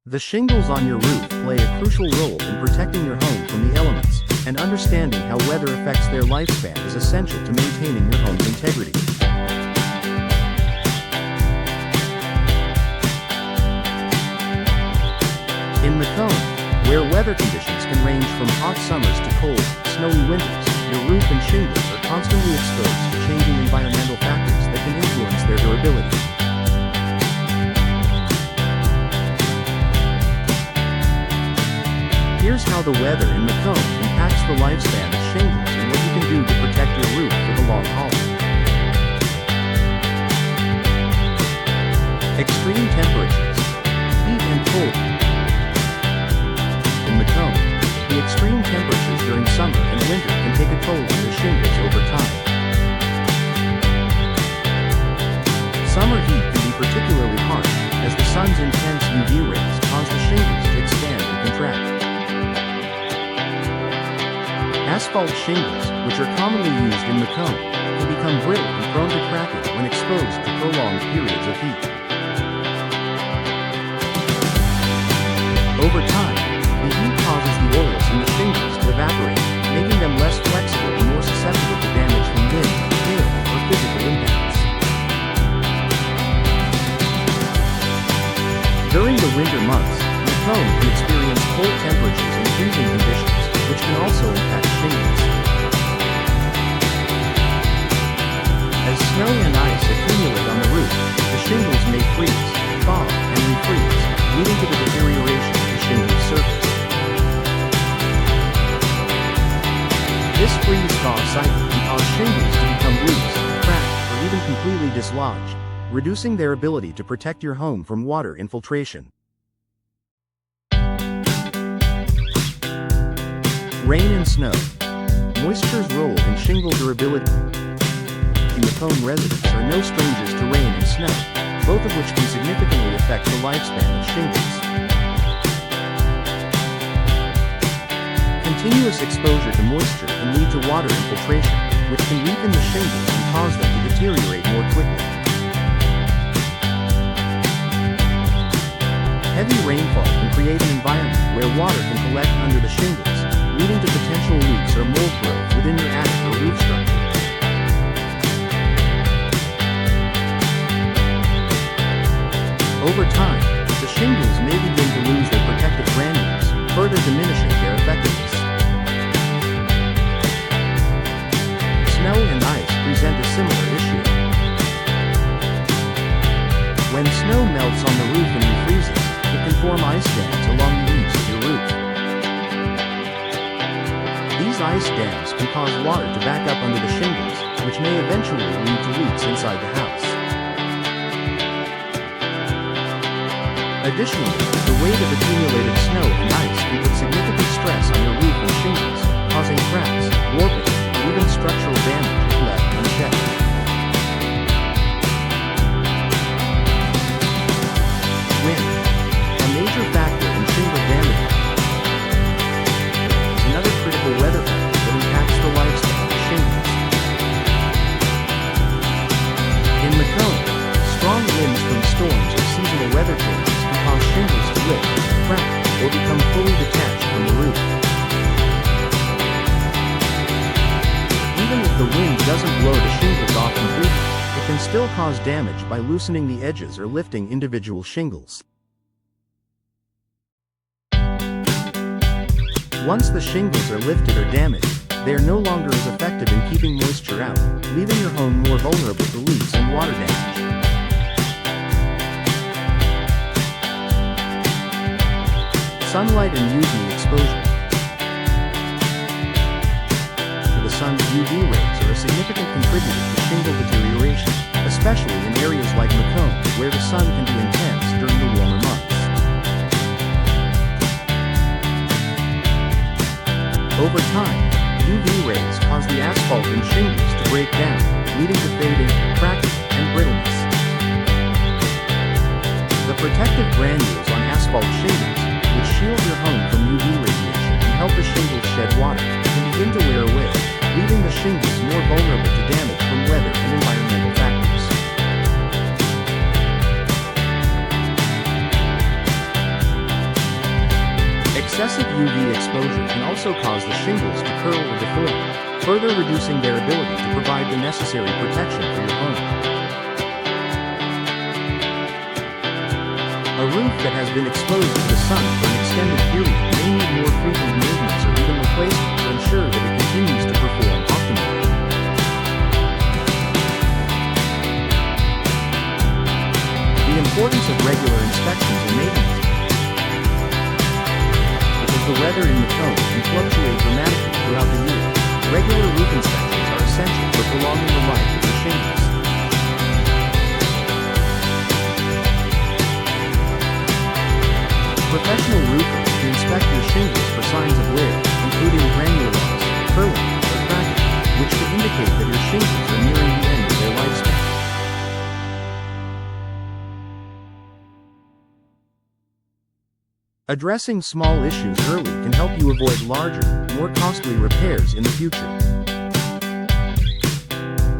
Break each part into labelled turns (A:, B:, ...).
A: The shingles on your roof play a crucial role in protecting your home from the elements, and understanding how weather affects their lifespan is essential to maintaining your home's integrity. In Macomb, where weather conditions can range from hot summers to cold, snowy winters, your roof and shingles are constantly exposed to changing environmental factors that can influence their durability. Here's how the weather in Macomb impacts the lifespan of shingles and what you can do to protect your roof for the long haul. Extreme temperatures. Heat and cold. In Macomb, the extreme temperatures during summer and winter can take a toll on your shingles over time. Summer heat can be particularly harsh, as the sun's intense UV rays cause the shingles to expand and contract. Asphalt shingles, which are commonly used in Macomb, can become brittle and prone to cracking when exposed to prolonged periods of heat. Over time, the heat causes the oils in the shingles to evaporate, making them less flexible and more susceptible to damage from wind, hail, or physical impacts. During the winter months, Macomb can experience cold temperatures and freezing conditions, which can also impact shingles. As snow and ice accumulate on the roof, the shingles may freeze, thaw, and refreeze, leading to the deterioration of the shingles surface. This freeze-thaw cycle can cause shingles to become loose, cracked, or even completely dislodged, reducing their ability to protect your home from water infiltration. Rain and snow. Moisture's role in shingle durability. Macomb residents are no strangers to rain and snow, both of which can significantly affect the lifespan of shingles. Continuous exposure to moisture can lead to water infiltration, which can weaken the shingles and cause them to deteriorate more quickly. Heavy rainfall can create an environment where water can collect under the shingles, leading to potential leaks or mold growth within your attic or roof structure. Over time, the shingles may begin to lose their protective granules, further diminishing their effectiveness. Snow and ice present a similar issue. When snow melts on the roof and refreezes, it can form ice dams along the eaves of your roof. These ice dams can cause water to back up under the shingles, which may eventually lead to leaks inside the house. Additionally, the weight of accumulated snow and ice can put significant stress on your roof and shingles, causing cracks, warping, or even structural damage if left unchecked. Wind, a major factor in shingle damage, is another critical weather factor that impacts the lifespan of shingles. In Macomb, strong winds from storms or seasonal weather changes can cause shingles to lift, crack, or become fully detached from the roof. Even if the wind doesn't blow the shingles off completely, it can still cause damage by loosening the edges or lifting individual shingles. Once the shingles are lifted or damaged, they are no longer as effective in keeping moisture out, leaving your home more vulnerable to leaks and water damage. Sunlight and UV exposure. The sun's UV rays are a significant contributor to shingle deterioration, especially in areas like Macomb, where the sun can be intense during the warmer months. Over time, UV rays cause the asphalt and shingles to break down, leading to fading, cracking, and brittleness. The protective granules on asphalt shingles, which shield your home from UV radiation and help the shingles shed water, can begin to wear away, leaving the shingles more vulnerable to damage from weather and environmental factors. Excessive UV exposure can also cause the shingles to curl or deform, further reducing their ability to provide the necessary protection for your home. A roof that has been exposed to the sun for an extended period may need more frequent maintenance or even replacement to ensure that it continues to perform optimally. The importance of regular inspections and maintenance. Because the weather in Macomb can fluctuate dramatically throughout the year, regular roof inspections are essential for prolonging the life of your shingles. Professional roofers can inspect your shingles for signs of wear, including granular loss, curling, or cracking, which could indicate that your shingles are nearing the end of their lifespan. Addressing small issues early can help you avoid larger, more costly repairs in the future.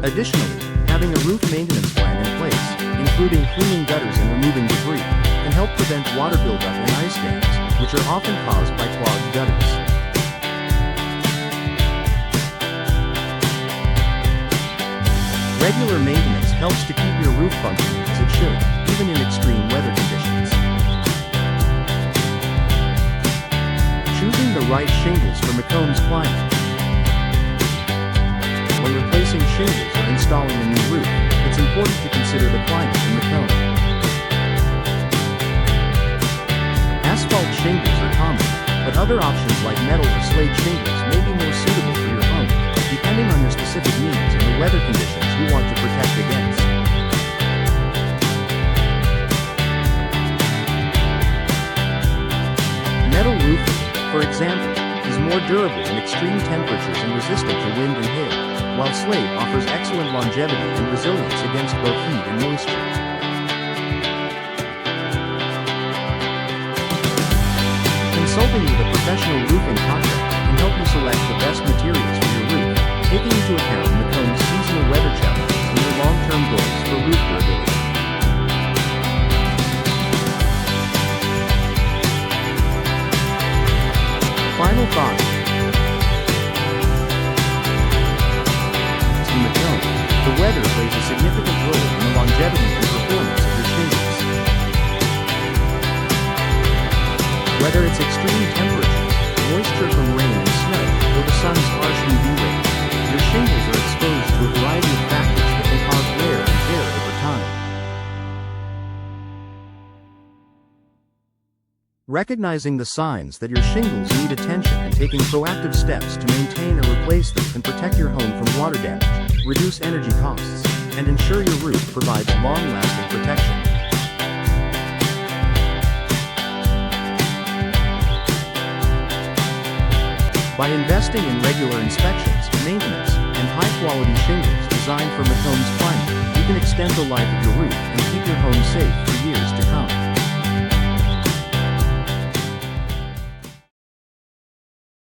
A: Additionally, having a roof maintenance plan in place, including cleaning gutters and removing debris, can help prevent water buildup and ice dams, which are often caused by clogged gutters. Regular maintenance helps to keep your roof functioning as it should, even in extreme weather conditions. Choosing the right shingles for Macomb's climate. When replacing shingles or installing a new roof, it's important to consider the climate in Macomb. Asphalt shingles are common, but other options like metal or slate shingles may be more suitable for your home, depending on your specific needs and the weather conditions you want to protect against. Metal roofing, for example, is more durable in extreme temperatures and resistant to wind and hail, while slate offers excellent longevity and resilience against both heat and moisture. Consulting with a professional roofing contractor can help you select the best materials for your roof, taking into account Macomb's seasonal weather challenges and your long-term goals for roof durability. Final thought. In Macomb, the weather plays a significant role in the longevity and performance of your shingles. Whether it's extreme temperatures, moisture from rain and snow, or the sun's harsh UV rays, your shingles are exposed to a variety of factors that can cause wear and tear over time. Recognizing the signs that your shingles need attention and taking proactive steps to maintain or replace them can protect your home from water damage, reduce energy costs, and ensure your roof provides long-lasting protection. By investing in regular inspections, maintenance, and high-quality shingles designed for Macomb's climate, you can extend the life of your roof and keep your home safe for years.